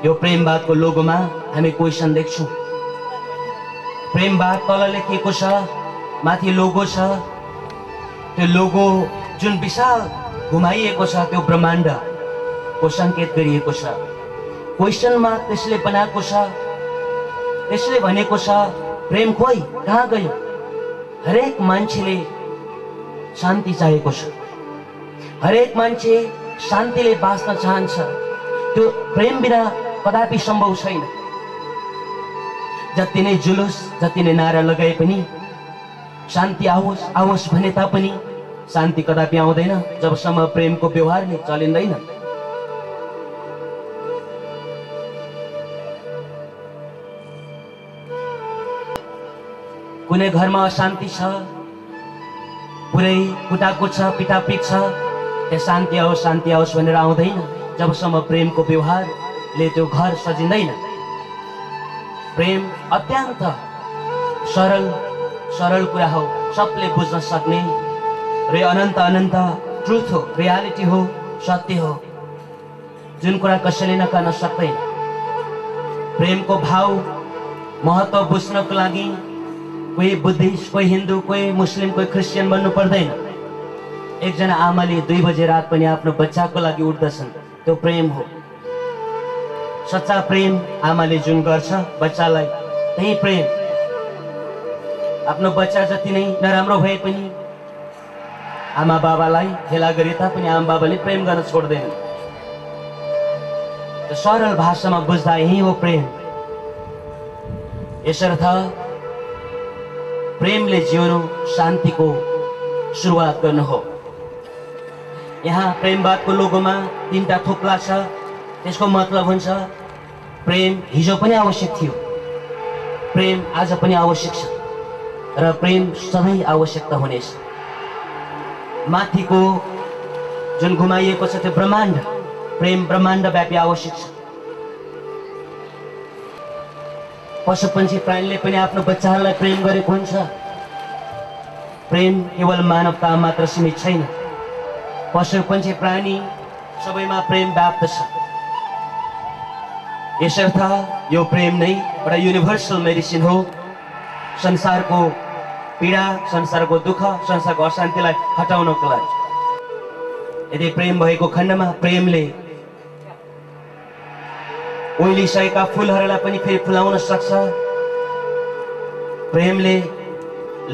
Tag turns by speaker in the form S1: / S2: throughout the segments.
S1: यो प्रेमवादको लोगोमा हामी क्वेसन देख्छौं। प्रेमवाद तल लेखिएको छ, माथि लोगो छ। त्यो लोगो जुन विशाल घुमाइएको छ त्यो ब्रह्माण्डको संकेत गरिएको छ। क्वेसनमा त्यसले बनाएको छ, त्यसले भनेको छ प्रेम खोइ कहाँ गयो। हरेक मान्छेले शान्ति चाहेको छ, हरेक मान्छे शान्तिले बाँच्न चाहन्छ। त्यो प्रेम बिना कदापि सम्भव छैन। जति नै जुलुस जति नै नारा लगाए पनि शान्ति आओस् आओस् भने तापनि शान्ति कदापि आउँदैन जबसम्म प्रेमको व्यवहारले चलिँदैन। कुनै घरमा अशान्ति छ, पुरै कुटाको छ, पिटापिट छ, त्यो शान्ति आओस् भनेर आउँदैन जबसम्म प्रेमको व्यवहारले त्यो घर सजिँदैन। प्रेम अत्यन्त सरल कुरा हो, सबले बुझ्न सक्ने र अनन्त ट्रुथ हो, रियालिटी हो, सत्य हो, जुन कुरा कसैले नकार्न सक्दैन। प्रेमको भाव महत्त्व बुझ्नको लागि कोही बुद्धिस्ट, कोही हिन्दू, कोही मुस्लिम, कोही क्रिस्चियन बन्नु पर्दैन। एकजना आमाले 2 बजे रात पनि आफ्नो बच्चाको लागि उठ्दछन्, त्यो प्रेम हो। सच्चा प्रेम आमाले जुन गर्छ बच्चालाई, त्यही प्रेम। आफ्नो बच्चा जति नै नराम्रो भए पनि आमा बाबालाई हेला गरे तापनि आमा बाबाले प्रेम गर्न छोड्दैनन्। सरल भाषामा बुझ्दा यही हो प्रेम। यसर्थ प्रेमले जिउनु शान्तिको सुरुवात गर्नु हो। यहाँ प्रेमवादको लोगोमा 3टा थोप्ला छ। त्यसको मतलब हुन्छ प्रेम हिजो पनि आवश्यक थियो, प्रेम आज पनि आवश्यक छ र प्रेम सधैँ आवश्यकता हुनेछ। माथिको जुन घुमाइएको छ त्यो ब्रह्माण्ड, प्रेम ब्रह्माण्डव्यापी आवश्यक छ। पशुपन्छी प्राणीले पनि आफ्नो बच्चाहरूलाई प्रेम गरेको हुन्छ। प्रेम केवल मानवता मात्र सीमित छैन, पशुपन्छी प्राणी सबैमा प्रेम व्याप्त छ। यसर्थ यो प्रेम नै एउटा युनिभर्सल मेडिसिन हो। संसारको पीडा, संसारको दुःख, संसारको अशान्तिलाई हटाउनको लागि। यदि प्रेम भएको खण्डमा प्रेमले ओइलिसकेका फुलहरूलाई पनि फेरि फुलाउन सक्छ। प्रेमले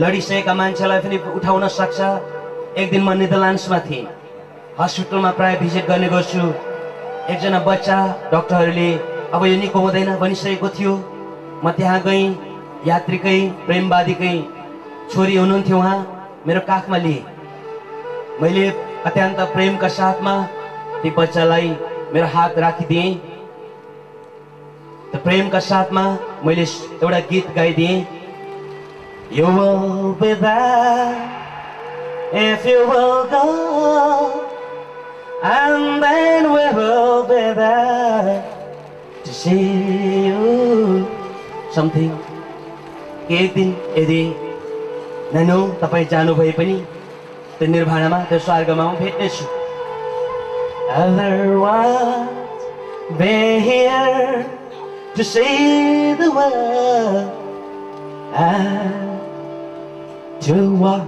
S1: लडिसकेका मान्छेलाई पनि उठाउन सक्छ। एक दिन म नेदरल्यान्ड्समा थिएँ, हस्पिटलमा प्राय भिजिट गर्ने गर्छु। एकजना बच्चा डाक्टरहरूले अब यो निको हुँदैन भनिसकेको थियो। म त्यहाँ गएँ, यात्रीकै प्रेमवादीकै छोरी हुनुहुन्थ्यो, उहाँ मेरो काखमा लिए। मैले अत्यन्त प्रेमका साथमा ती बच्चालाई मेरो हात राखिदिएँ। त प्रेमका साथमा मैले एउटा गीत गाइदिएँ। You will be there if you will go, and then we will be there to see you something. एक दिन यदि नानो तपाईँ जानु भए पनि त्यो निर्वाणमा, त्यो स्वर्गमा म भेट्नेछु। Otherwise be here to see the world and to walk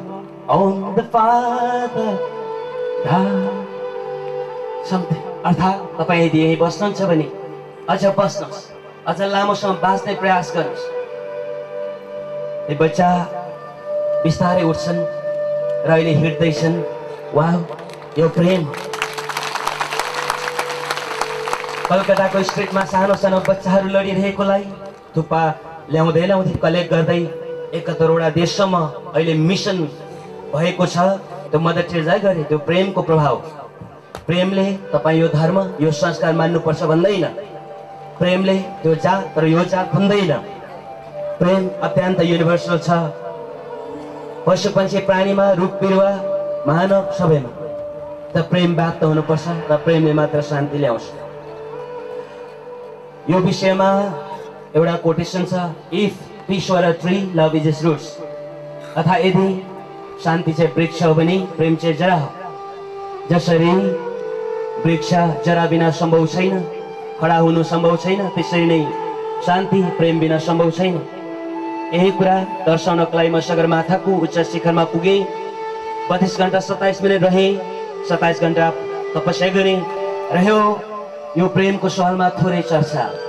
S1: on the Father something. अर्थात् तपाईँ यदि यही बस्नुहुन्छ भने अझ बस्नुहोस्, अझ लामोसम्म बाँच्ने प्रयास गर्नुहोस्। यो बच्चा बिस्तारै उठ्छन् र अहिले हिँड्दैछन्। वाह, यो प्रेम। कलकत्ताको स्ट्रिटमा सानो सानो बच्चाहरू लडिरहेकोलाई थुप्पा ल्याउँदै कलेक्ट गर्दै 71वटा देशसम्म अहिले मिसन भएको छ। त्यो मदर टेरेजाले गरे, त्यो प्रेमको प्रभाव। प्रेमले तपाईँ यो धर्म, यो संस्कार मान्नुपर्छ भन्दैन। प्रेमले त्यो जात र यो जात भन्दैन। प्रेम अत्यन्त युनिभर्सल छ। पशुपन्छी प्राणीमा, रुख बिरुवा, मानव सबैमा त प्रेम व्याप्त हुनुपर्छ र प्रेमले मात्र शान्ति ल्याउँछ। यो विषयमा एउटा कोटेसन छ, if peace were a tree, love is its roots. अर्थात् यदि शान्ति चाहिँ वृक्ष हो भने प्रेम चाहिँ जरा हो। जसरी वृक्ष जरा बिना सम्भव छैन, खडा हुनु सम्भव छैन, त्यसरी नै शान्ति प्रेम बिना सम्भव छैन। यही कुरा दर्शाउनका लागि म सगरमाथाको उच्च शिखरमा पुगेँ। 32 घण्टा 27 मिनट रहेँ, 27 घण्टा तपस्या गरेँ। रह्यो यो प्रेमको सवालमा थोरै चर्चा।